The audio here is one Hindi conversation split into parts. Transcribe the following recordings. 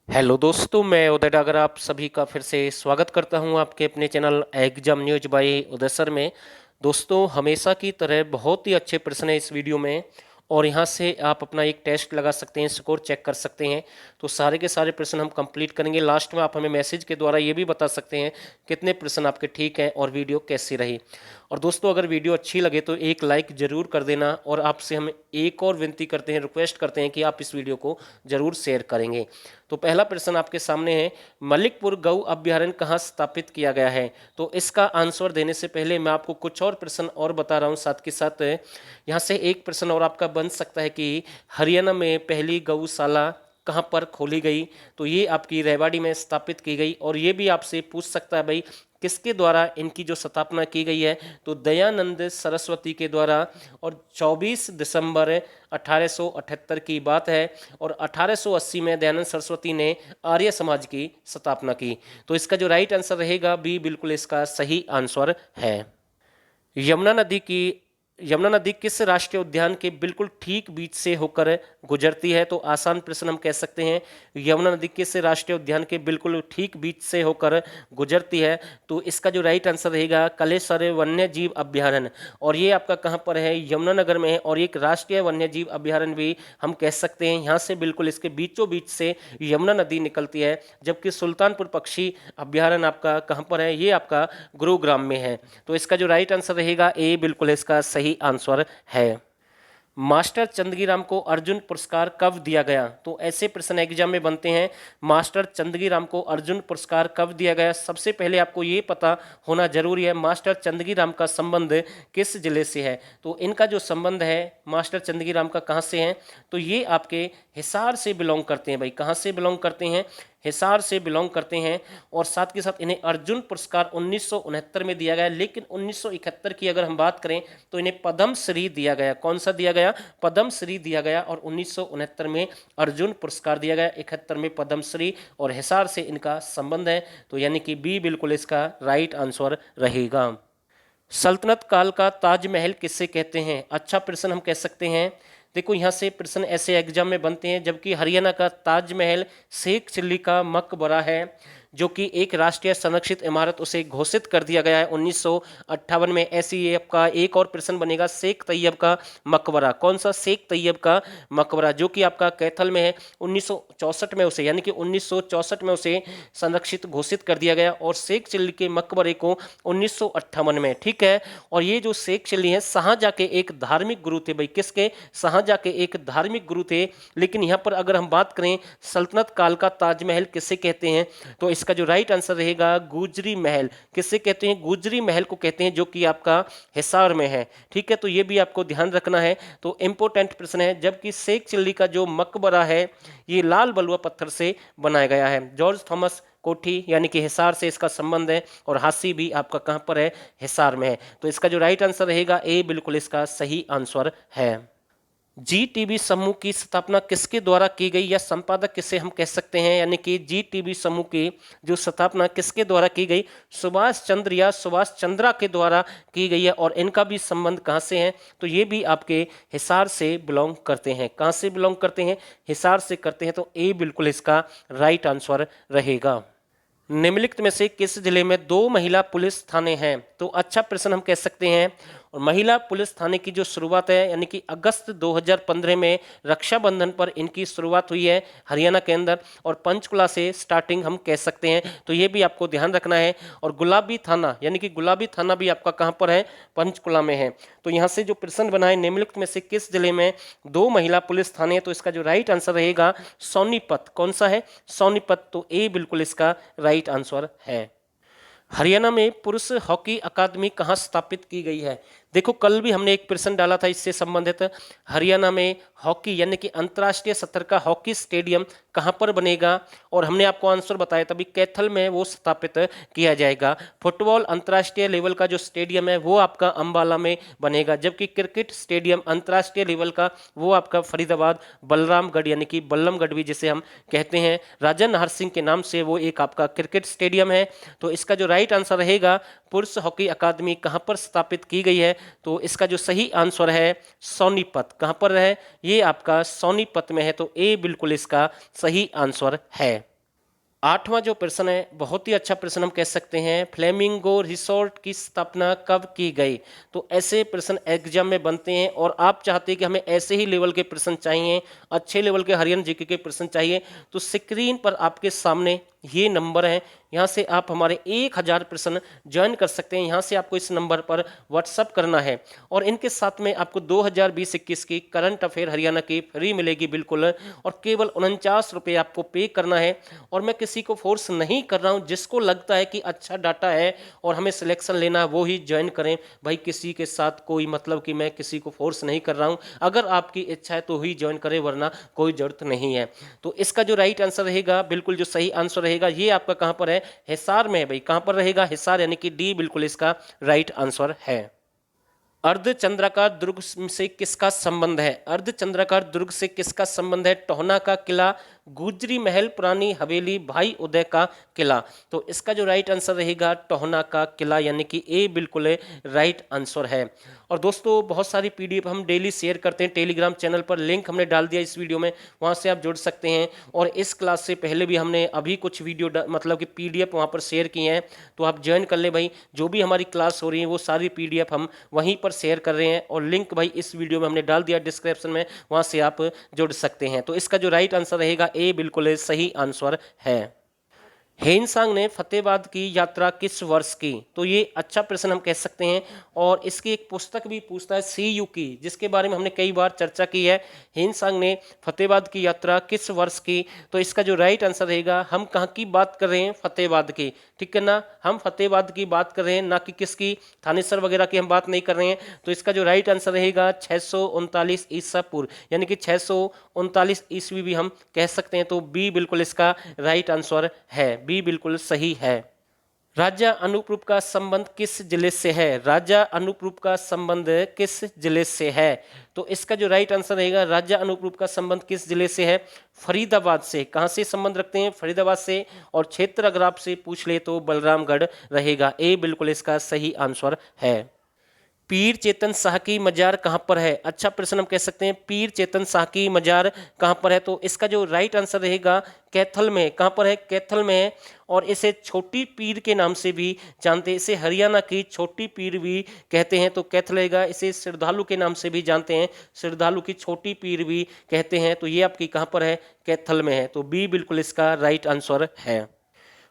हेलो दोस्तों, मैं उदय डागर आप सभी का फिर से स्वागत करता हूं आपके अपने चैनल एग्जाम न्यूज बाय उदय सर में। दोस्तों, हमेशा की तरह बहुत ही अच्छे प्रश्न है इस वीडियो में और यहां से आप अपना एक टेस्ट लगा सकते हैं, स्कोर चेक कर सकते हैं। तो सारे के सारे प्रश्न हम कंप्लीट करेंगे। लास्ट में आप हमें मैसेज के द्वारा ये भी बता सकते हैं कितने प्रश्न आपके ठीक हैं और वीडियो कैसी रही। और दोस्तों, अगर वीडियो अच्छी लगे तो एक लाइक जरूर कर देना और आपसे हम एक और विनती करते हैं, रिक्वेस्ट करते हैं कि आप इस वीडियो को जरूर शेयर करेंगे। तो पहला प्रश्न आपके सामने है, मलिकपुर गौ अभ्यारण्य कहाँ स्थापित किया गया है? तो इसका आंसर देने से पहले मैं आपको कुछ और प्रश्न और बता रहा हूँ साथ के साथ। यहाँ से एक प्रश्न और आपका बन सकता है कि हरियाणा में पहली गौशाला कहाँ पर खोली गई? तो ये आपकी रेवाड़ी में स्थापित की गई। और ये भी आपसे पूछ सकता है भाई किसके द्वारा इनकी जो स्थापना की गई है? तो दयानंद सरस्वती के द्वारा। और 24 दिसंबर 1878 की बात है और 1880 में दयानंद सरस्वती ने आर्य समाज की स्थापना की। तो इसका जो राइट आंसर रहेगा बी बिल्कुल इसका सही आंसर है। यमुना नदी की यमुना नदी किस राष्ट्रीय उद्यान के बिल्कुल ठीक बीच से होकर गुजरती है? तो आसान प्रश्न हम कह सकते हैं, यमुना नदी किस राष्ट्रीय उद्यान के बिल्कुल ठीक बीच से होकर गुजरती है? तो इसका जो राइट आंसर रहेगा कलेसर वन्य जीव अभ्यारण्य। और ये आपका कहाँ पर है? यमुनानगर में है। और एक राष्ट्रीय वन्य जीव अभ्यारण्य भी हम कह सकते हैं। यहाँ से बिल्कुल इसके बीचों बीच से यमुना नदी निकलती है। जबकि सुल्तानपुर पक्षी अभ्यारण्य आपका कहाँ पर है? ये आपका गुरुग्राम में है। तो इसका जो राइट आंसर रहेगा ए बिल्कुल इसका सही आंसर है। मास्टर चंदगीराम को अर्जुन पुरस्कार कब दिया गया? तो ऐसे प्रश्न एग्जाम में बनते हैं। मास्टर चंदगीराम को अर्जुन पुरस्कार कब दिया गया? सबसे पहले आपको ये पता होना जरूरी है मास्टर चंदगीराम का संबंध किस जिले से है। तो इनका जो संबंध है मास्टर चंदगीराम का कहाँ से है? तो ये आपके हिसार से बिलोंग करते हैं। भाई कहाँ से बिलोंग करते हैं? हिसार से बिलोंग करते हैं। और साथ के साथ इन्हें अर्जुन पुरस्कार 1969 में दिया गया। लेकिन 1971 की अगर हम बात करें तो इन्हें पद्म श्री दिया गया। कौन सा दिया गया? पद्म श्री दिया गया। और 1969 में अर्जुन पुरस्कार दिया गया, 71 में पद्म श्री। और हिसार से इनका संबंध है। तो यानी कि बी बिल्कुल इसका राइट आंसर रहेगा। सल्तनत काल का ताजमहल किससे कहते हैं? अच्छा प्रश्न हम कह सकते हैं। देखो यहाँ से प्रश्न ऐसे एग्जाम में बनते हैं। जबकि हरियाणा का ताजमहल शेख चिल्ली का मकबरा है जो कि एक राष्ट्रीय संरक्षित इमारत, उसे घोषित कर दिया गया है 1958 में। ऐसी ये आपका एक और प्रश्न बनेगा, शेख तैयब का मकबरा। कौन सा? शेख तैयब का मकबरा जो कि आपका कैथल में है। 1964 में उसे, यानी कि 1964 में उसे संरक्षित घोषित कर दिया गया। और शेख चिल्ली के मकबरे को 1958 में, ठीक है। और ये जो शेख चिल्ली है शाहजहाँ के एक धार्मिक गुरु थे। भाई किसके? शाहजहाँ के एक धार्मिक गुरु थे। लेकिन यहाँ पर अगर हम बात करें सल्तनत काल का ताजमहल किससे कहते हैं, तो इसका जो राइट आंसर रहेगा गुजरी महल। किससे कहते हैं? गुजरी महल को कहते हैं, जो कि आपका हिसार में है, ठीक है। तो ये भी आपको ध्यान रखना है। तो इंपॉर्टेंट प्रश्न है। जबकि शेख चिल्ली का जो मकबरा है ये लाल बलुआ पत्थर से बनाया गया है। जॉर्ज थॉमस कोठी यानी कि हिसार से इसका संबंध है। और हासी भी आपका कहां पर है? हिसार में है। तो इसका जो राइट आंसर रहेगा ए बिल्कुल इसका सही आंसर है। जी टीवी समूह की स्थापना किसके द्वारा की गई या संपादक किसे हम कह सकते हैं? यानी कि जी टीवी समूह की जो स्थापना किसके द्वारा की गई? सुभाष चंद्र या सुभाष चंद्रा के द्वारा की गई है। और इनका भी संबंध कहाँ से है? तो ये भी आपके हिसार से बिलोंग करते हैं। कहाँ से बिलोंग करते हैं? हिसार से करते हैं। तो ए बिल्कुल इसका राइट आंसर रहेगा। निम्नलिखित में से किस जिले में 2 महिला पुलिस थाने हैं? तो अच्छा प्रश्न हम कह सकते हैं। और महिला पुलिस थाने की जो शुरुआत है यानी कि अगस्त 2015 में रक्षाबंधन पर इनकी शुरुआत हुई है हरियाणा के अंदर। और पंचकुला से स्टार्टिंग हम कह सकते हैं। तो ये भी आपको ध्यान रखना है। और गुलाबी थाना यानी कि गुलाबी थाना भी आपका कहाँ पर है? पंचकुला में है। तो यहाँ से जो प्रश्न बना है निम्नलिखित में से किस जिले में 2 महिला पुलिस थाने, तो इसका जो राइट आंसर रहेगा सोनीपत। कौन सा है? सोनीपत। तो ए बिल्कुल इसका राइट आंसर है। हरियाणा में पुरुष हॉकी अकादमी कहाँ स्थापित की गई है? देखो कल भी हमने एक प्रश्न डाला था इससे संबंधित। हरियाणा में हॉकी यानी कि अंतर्राष्ट्रीय स्तर का हॉकी स्टेडियम कहाँ पर बनेगा? और हमने आपको आंसर बताया तभी कैथल में वो स्थापित किया जाएगा। फुटबॉल अंतर्राष्ट्रीय लेवल का जो स्टेडियम है वो आपका अंबाला में बनेगा। जबकि क्रिकेट स्टेडियम अंतर्राष्ट्रीय लेवल का वो आपका फरीदाबाद बलरामगढ़ यानी कि बल्लमगढ़ भी जिसे हम कहते हैं राजा नाहर सिंह के नाम से, वो एक आपका क्रिकेट स्टेडियम है। तो इसका जो राइट आंसर रहेगा पुरुष हॉकी अकादमी कहाँ पर स्थापित की गई है? तो इसका जो सही आंसर है सोनीपत। कहां पर है? ये आपका सोनीपत में है। तो ए बिल्कुल इसका सही आंसर है। 8वां जो प्रश्न है बहुत ही अच्छा प्रश्न हम कह सकते हैं, फ्लेमिंगो रिसोर्ट की स्थापना कब की गई। तो ऐसे प्रश्न एग्जाम में बनते हैं और आप चाहते हैं कि हमें ऐसे ही लेवल के प्रश्न चाहिए, अच्छे लेवल के हरियाणा जीके के प्रश्न चाहिए, तो स्क्रीन पर आपके सामने ये नंबर है, यहाँ से आप हमारे 1000 प्रश्न ज्वाइन कर सकते हैं। यहाँ से आपको इस नंबर पर व्हाट्सअप करना है और इनके साथ में आपको 2020-21 की करंट अफेयर हरियाणा की फ्री मिलेगी बिल्कुल, और केवल 49 रुपये आपको पे करना है। और मैं किसी को फोर्स नहीं कर रहा हूँ, जिसको लगता है कि अच्छा डाटा है और हमें सिलेक्शन लेना है वो ही ज्वाइन करें। भाई किसी के साथ कोई मतलब कि मैं किसी को फोर्स नहीं कर रहा हूँ, अगर आपकी इच्छा है तो ही ज्वाइन करें, वरना कोई जरूरत नहीं है। तो इसका जो राइट आंसर रहेगा, बिल्कुल जो सही आंसर रहेगा, ये आपका कहां पर है, हिसार में है भाई। कहां पर रहेगा, हिसार, यानी कि डी बिल्कुल इसका राइट आंसर है। अर्धचंद्राकार दुर्ग से किसका संबंध है, अर्धचंद्राकार दुर्ग से किसका संबंध है, टोहना का किला, गुजरी महल, पुरानी हवेली, भाई उदय का किला। तो इसका जो राइट आंसर रहेगा टोहना का किला, यानी कि ए बिल्कुल राइट आंसर है। और दोस्तों बहुत सारी पीडीएफ हम डेली शेयर करते हैं टेलीग्राम चैनल पर, लिंक हमने डाल दिया इस वीडियो में, वहां से आप जुड़ सकते हैं। और इस क्लास से पहले भी हमने अभी कुछ वीडियो मतलब कि पीडीएफ वहां पर शेयर किए हैं, तो आप ज्वाइन कर ले भाई। जो भी हमारी क्लास हो रही है वो सारी पीडीएफ हम वहीं पर शेयर कर रहे हैं, और लिंक भाई इस वीडियो में हमने डाल दिया डिस्क्रिप्शन में, वहां से आप जुड़ सकते हैं। तो इसका जो राइट आंसर रहेगा ए बिल्कुल सही आंसर है। हेनसांग ने फतेहाबाद की यात्रा किस वर्ष की, तो ये अच्छा प्रश्न हम कह सकते हैं, और इसकी एक पुस्तक भी पूछता है सीयू की, जिसके बारे में हमने कई बार चर्चा की है। हेनसांग ने फतेहाबाद की यात्रा किस वर्ष की, तो इसका जो राइट आंसर रहेगा, हम कहाँ की बात कर रहे हैं, फतेहाबाद की, ठीक है ना, हम फतेहाबाद की बात कर रहे हैं, ना कि किसकी, थानेसर वगैरह की हम बात नहीं कर रहे हैं। तो इसका जो राइट आंसर रहेगा 639 ईसा पूर्व, यानी कि 639 ईस्वी भी हम कह सकते हैं। तो बी बिल्कुल इसका राइट आंसर है, बी बिल्कुल सही है। राजा अनुप्रूप का संबंध किस जिले से है, राजा अनुप्रूप का संबंध किस जिले से है, तो इसका जो राइट आंसर रहेगा, राजा अनुप्रूप का संबंध किस जिले से है, फरीदाबाद से। कहां से संबंध रखते हैं, फरीदाबाद से। और क्षेत्र अगर आपसे पूछ ले तो बलरामगढ़ रहेगा, ए बिल्कुल इसका सही आंसर है। पीर चेतन शाह की मजार कहां पर है, अच्छा प्रश्न हम कह सकते हैं, पीर चेतन शाह की मजार कहां पर है, तो इसका जो राइट आंसर रहेगा कैथल में। कहां पर है, कैथल में है। और इसे छोटी पीर के नाम से भी जानते हैं, इसे हरियाणा की छोटी पीर भी कहते हैं, तो कैथल रहेगा। इसे श्रद्धालु के नाम से भी जानते हैं, श्रद्धालु की छोटी पीर भी कहते हैं, तो ये आपकी कहां पर है, कैथल में है। तो बी बिल्कुल इसका राइट आंसर है।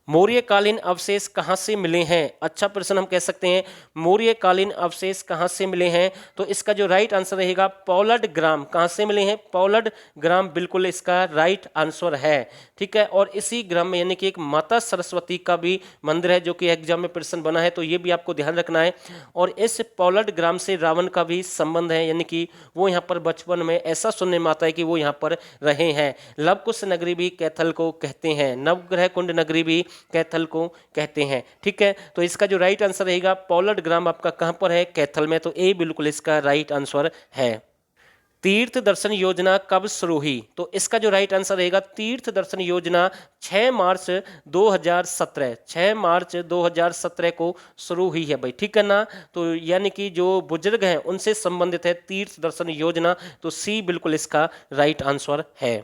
मौर्यकालीन अवशेष कहाँ से मिले हैं, अच्छा प्रश्न हम कह सकते हैं, मौर्यकालीन अवशेष कहाँ से मिले हैं, तो इसका जो राइट आंसर रहेगा पौलड ग्राम। कहाँ से मिले हैं, पौलड ग्राम बिल्कुल इसका राइट आंसर है, ठीक है। और इसी ग्राम में यानी कि एक माता सरस्वती का भी मंदिर है, जो कि एग्जाम में प्रश्न बना है, तो ये भी आपको ध्यान रखना है। और इस पौलड ग्राम से रावण का भी संबंध है, यानी कि वो यहाँ पर बचपन में ऐसा सुनने में आता है कि वो यहाँ पर रहे हैं। लवकुश नगरी भी कैथल को कहते हैं, नवग्रह कुंड नगरी भी कैथल को कहते हैं, ठीक है। तो इसका जो राइट आंसर रहेगा, पौलड ग्राम आपका कहां पर है, कैथल में, तो ए बिल्कुल इसका राइट आंसर है। तीर्थ दर्शन योजना कब शुरू हुई, तो इसका जो राइट आंसर रहेगा, तीर्थ दर्शन योजना 6 मार्च 2017, 6 मार्च 2017 को शुरू हुई है भाई, ठीक है ना। तो यानी कि जो बुजुर्ग हैं उनसे संबंधित है तीर्थ दर्शन योजना, तो सी बिल्कुल इसका राइट आंसर है।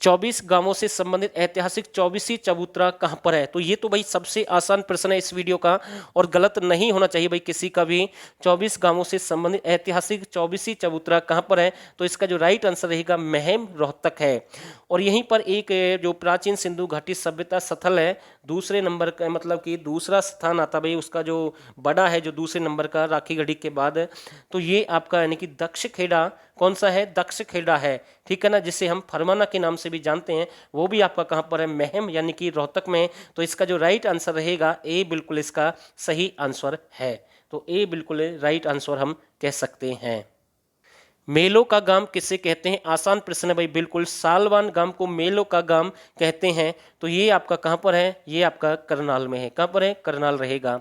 24 गांवों से संबंधित ऐतिहासिक 24वीं चबूतरा कहां पर है, तो ये तो भाई सबसे आसान प्रश्न है इस वीडियो का, और गलत नहीं होना चाहिए भाई किसी का भी। 24 गांवों से संबंधित ऐतिहासिक 24वीं चबूतरा कहां पर है, तो इसका जो राइट आंसर रहेगा महम रोहतक है। और यहीं पर एक जो प्राचीन सिंधु घाटी सभ्यता स्थल है, दूसरे नंबर का, मतलब कि दूसरा स्थान आता भाई उसका जो बड़ा है, जो दूसरे नंबर का राखी गढ़ी के बाद, तो ये आपका यानी कि दक्ष खेड़ा, कौन सा है, दक्ष खेड़ा है, ठीक है ना, जिसे हम फरमाना के नाम से भी जानते हैं, वो भी आपका कहां पर है, महम यानी कि रोहतक में। तो इसका जो राइट आंसर रहेगा, ए बिल्कुल इसका सही आंसर है। तो ए बिल्कुल राइट आंसर हम कह सकते हैं। मेलों का गांव किसे कहते हैं, आसान प्रश्न है भाई, बिल्कुल सालवान गांव को मेलों का गांव कहते हैं। तो ये आपका कहां पर है, ये आपका करनाल में है, कहां पर है, करनाल रहेगा।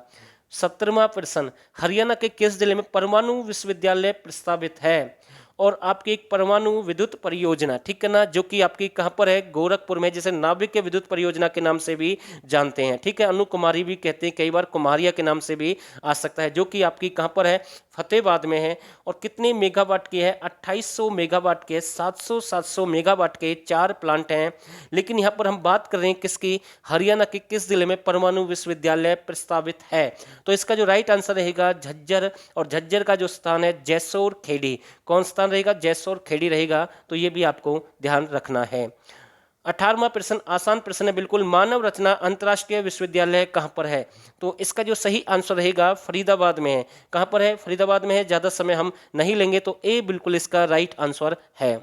17वां प्रश्न, हरियाणा के किस जिले में परमाणु विश्वविद्यालय प्रस्तावित है, और आपकी एक परमाणु विद्युत परियोजना, ठीक है ना, जो कि आपकी कहां पर है, गोरखपुर में, जिसे नाभिक विद्युत परियोजना के नाम से भी जानते हैं, ठीक है। अनु कुमारी भी कहते हैं, कई बार कुमारिया के नाम से भी आ सकता है, जो कि आपकी कहां पर है, फतेहाबाद में है। और कितने मेगावाट की है? 2800 मेगावाट के, 700 मेगावाट के 4 प्लांट हैं। लेकिन यहाँ पर हम बात कर रहे हैं किसकी? हरियाणा के किस जिले में परमाणु विश्वविद्यालय प्रस्तावित है? तो इसका जो राइट आंसर रहेगा झज्जर, और झज्जर का जो स्थान है जैसोर खेड़ी। कौन स्थान रहेगा? जैसोर खेड़ी रहेगा। तो ये भी आपको ध्यान रखना है। 18वां प्रश्न आसान प्रश्न है बिल्कुल। मानव रचना अंतर्राष्ट्रीय विश्वविद्यालय कहाँ पर है? तो इसका जो सही आंसर रहेगा फरीदाबाद में है। कहाँ पर है? फरीदाबाद में है। ज़्यादा समय हम नहीं लेंगे, तो ए बिल्कुल इसका राइट आंसर है।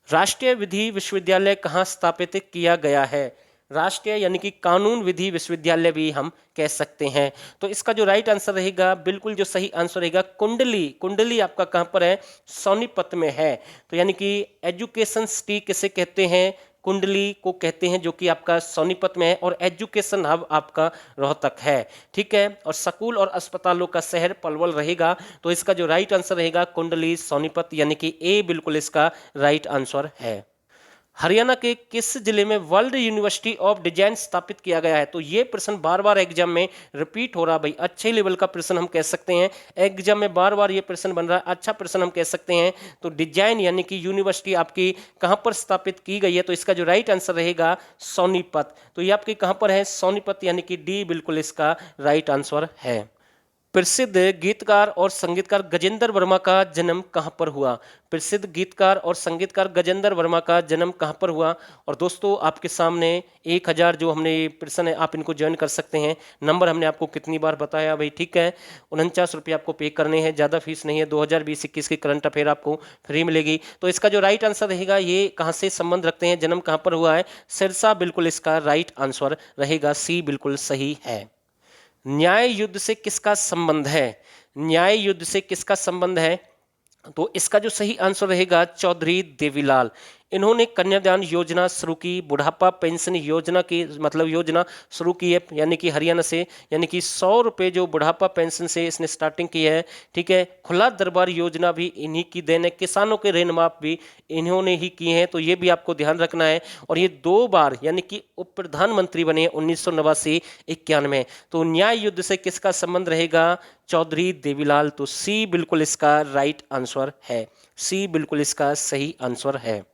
राष्ट्रीय विधि विश्वविद्यालय कहाँ स्थापित किया गया है? राष्ट्रीय यानी कि कानून विधि विश्वविद्यालय भी हम कह सकते हैं। तो इसका जो राइट आंसर रहेगा, बिल्कुल जो सही आंसर रहेगा कुंडली। कुंडली आपका कहाँ पर है? सोनीपत में है। तो यानी कि एजुकेशन सिटी किसे कहते हैं? कुंडली को कहते हैं, जो कि आपका सोनीपत में है। और एजुकेशन हब आपका रोहतक है। ठीक है। और स्कूल और अस्पतालों का शहर पलवल रहेगा। तो इसका जो राइट आंसर रहेगा कुंडली सोनीपत, यानी कि ए बिल्कुल इसका राइट आंसर है। हरियाणा के किस जिले में वर्ल्ड यूनिवर्सिटी ऑफ डिजाइन स्थापित किया गया है? तो ये प्रश्न बार बार एग्जाम में रिपीट हो रहा भाई। अच्छे लेवल का प्रश्न हम कह सकते हैं, एग्जाम में बार बार ये प्रश्न बन रहा है। अच्छा प्रश्न हम कह सकते हैं। तो डिजाइन यानी कि यूनिवर्सिटी आपकी कहाँ पर स्थापित की गई है? तो इसका जो राइट आंसर रहेगा सोनीपत। तो ये आपकी कहाँ पर है? सोनीपत, यानी कि डी बिल्कुल इसका राइट आंसर है। प्रसिद्ध गीतकार और संगीतकार गजेंद्र वर्मा का जन्म कहाँ पर हुआ? प्रसिद्ध गीतकार और संगीतकार गजेंद्र वर्मा का जन्म कहाँ पर हुआ? और दोस्तों आपके सामने 1000 जो हमने प्रश्न है, आप इनको ज्वाइन कर सकते हैं। नंबर हमने आपको कितनी बार बताया भाई? ठीक है, 49 रुपये आपको पे करने हैं, ज़्यादा फीस नहीं है। 2020-21 की करंट अफेयर आपको फ्री मिलेगी। तो इसका जो राइट आंसर रहेगा, ये कहाँ से संबंध रखते हैं, जन्म कहाँ पर हुआ है? सिरसा बिल्कुल इसका राइट आंसर रहेगा। सी बिल्कुल सही है। न्याय युद्ध से किसका संबंध है? न्याय युद्ध से किसका संबंध है? तो इसका जो सही आंसर रहेगा चौधरी देवीलाल। इन्होंने कन्यादान योजना शुरू की, बुढ़ापा पेंशन योजना की मतलब योजना शुरू की है, यानी कि हरियाणा से, यानी कि 100 रुपये जो बुढ़ापा पेंशन से इसने स्टार्टिंग की है। ठीक है। खुला दरबार योजना भी इन्हीं की देन है। किसानों के ऋण माफ भी इन्होंने ही किए हैं। तो ये भी आपको ध्यान रखना है। और ये 2 बार यानी कि उप प्रधानमंत्री बने 1989-91। तो न्याय युद्ध से किसका संबंध रहेगा? चौधरी देवीलाल। तो सी बिल्कुल इसका राइट आंसर है। सी बिल्कुल इसका सही आंसर है।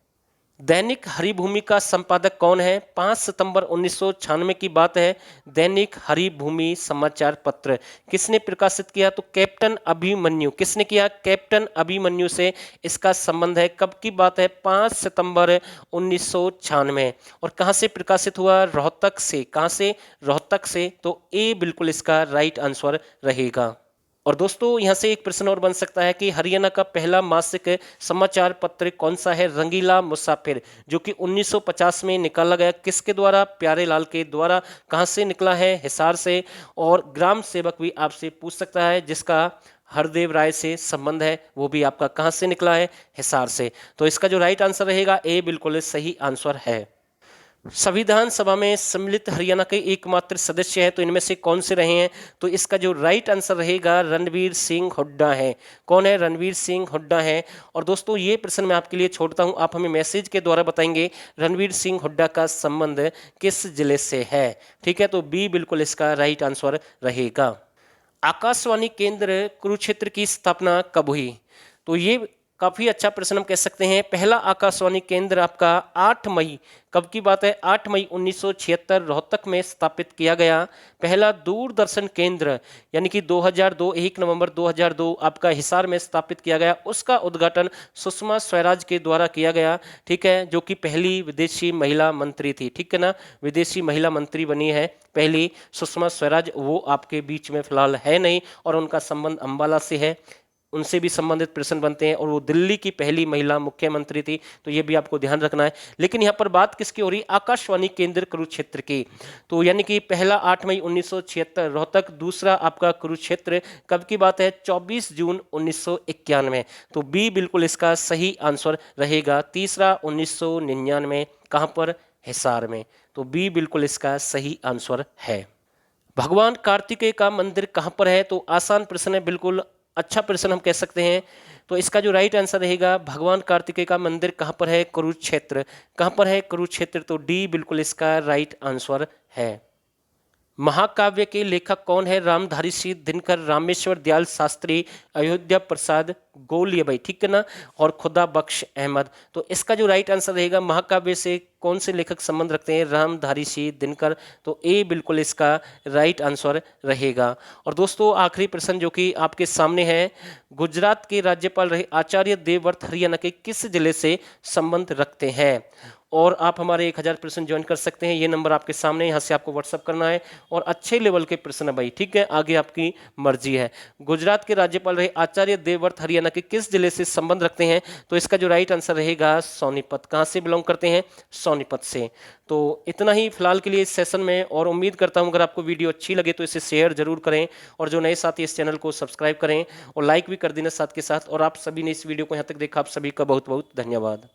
दैनिक हरिभूमि का संपादक कौन है? 5 सितंबर 1996 की बात है। दैनिक हरिभूमि समाचार पत्र किसने प्रकाशित किया? तो कैप्टन अभिमन्यु। किसने किया? कैप्टन अभिमन्यु से इसका संबंध है। कब की बात है? 5 सितंबर 1996। और कहां से प्रकाशित हुआ? रोहतक से। कहां से? रोहतक से। तो ए बिल्कुल इसका राइट आंसर रहेगा। और दोस्तों यहाँ से एक प्रश्न और बन सकता है कि हरियाणा का पहला मासिक समाचार पत्र कौन सा है? रंगीला मुसाफिर, जो कि 1950 में निकाला गया। किसके द्वारा? प्यारे लाल के द्वारा। कहाँ से निकला है? हिसार से। और ग्राम सेवक भी आपसे पूछ सकता है, जिसका हरदेव राय से संबंध है, वो भी आपका कहाँ से निकला है? हिसार से। तो इसका जो राइट आंसर रहेगा ए बिल्कुल सही आंसर है। संविधान सभा में सम्मिलित हरियाणा के एकमात्र सदस्य है, तो इनमें से कौन से रहे हैं? तो इसका जो राइट आंसर रहेगा रणवीर सिंह हुड्डा है। कौन है? रणवीर सिंह हुड्डा है। और दोस्तों ये प्रश्न मैं आपके लिए छोड़ता हूं, आप हमें मैसेज के द्वारा बताएंगे रणवीर सिंह हुड्डा का संबंध किस जिले से है। ठीक है। तो बी बिल्कुल इसका राइट आंसर रहेगा। आकाशवाणी केंद्र कुरुक्षेत्र की स्थापना कब हुई? तो ये काफी अच्छा प्रश्न हम कह सकते हैं। पहला आकाशवाणी केंद्र आपका 8 मई, कब की बात है? 8 मई 1976 रोहतक में स्थापित किया गया। पहला दूरदर्शन केंद्र यानी कि 2002 1 नवंबर 2002 आपका हिसार में स्थापित किया गया। उसका उद्घाटन सुषमा स्वराज के द्वारा किया गया। ठीक है। जो कि पहली विदेशी महिला मंत्री थी। ठीक है ना, विदेशी महिला मंत्री बनी है पहली सुषमा स्वराज। वो आपके बीच में फिलहाल है नहीं, और उनका संबंध अंबाला से है, उनसे भी संबंधित प्रश्न बनते हैं। और वो दिल्ली की पहली महिला मुख्यमंत्री थी। तो ये भी आपको ध्यान रखना है। लेकिन यहाँ पर बात किसकी हो रही? आकाशवाणी केंद्र कुरुक्षेत्र की। तो यानी कि पहला 8 मई 1976 रोहतक, दूसरा आपका कुरुक्षेत्र। कब की बात है? 24 जून 1991। तो बी बिल्कुल इसका सही आंसर रहेगा। तीसरा 1999। कहाँ पर? हिसार में। तो बी बिल्कुल इसका सही आंसर है। भगवान कार्तिकेय का मंदिर कहाँ पर है? तो आसान प्रश्न है, बिल्कुल अच्छा प्रश्न हम कह सकते हैं। तो इसका जो राइट आंसर रहेगा, भगवान कार्तिकेय का मंदिर कहाँ पर है? कुरुक्षेत्र। कहाँ पर है? कुरुक्षेत्र। तो डी बिल्कुल इसका राइट आंसर है। महाकाव्य के लेखक कौन है? रामधारी सिंह दिनकर, रामेश्वर दयाल शास्त्री, अयोध्या प्रसाद गोलिया भाई, ठीक है ना, और खुदा बख्श अहमद। तो इसका जो राइट आंसर रहेगा, महाकाव्य से कौन से लेखक संबंध रखते हैं? रामधारी सिंह दिनकर। तो ए बिल्कुल इसका राइट आंसर रहेगा। और दोस्तों आखिरी प्रश्न जो कि आपके सामने है, गुजरात के राज्यपाल रहे आचार्य देवव्रत हरियाणा के किस जिले से संबंध रखते हैं? और आप हमारे 1000 प्रश्न ज्वाइन कर सकते हैं, ये नंबर आपके सामने, यहाँ से आपको व्हाट्सअप करना है। और अच्छे लेवल के प्रश्न है भाई, ठीक है, आगे आपकी मर्जी है। गुजरात के राज्यपाल रहे आचार्य देवव्रत हरियाणा के किस जिले से संबंध रखते हैं? तो इसका जो राइट आंसर रहेगा सोनीपत। कहाँ से बिलोंग करते हैं? सोनीपत से। तो इतना ही फिलहाल के लिए इस सेशन में, और उम्मीद करता हूँ अगर आपको वीडियो अच्छी लगे तो इसे शेयर जरूर करें, और जो नए साथी इस चैनल को सब्सक्राइब करें और लाइक भी कर देना साथ के साथ। और आप सभी ने इस वीडियो को यहाँ तक देखा, आप सभी का बहुत बहुत धन्यवाद।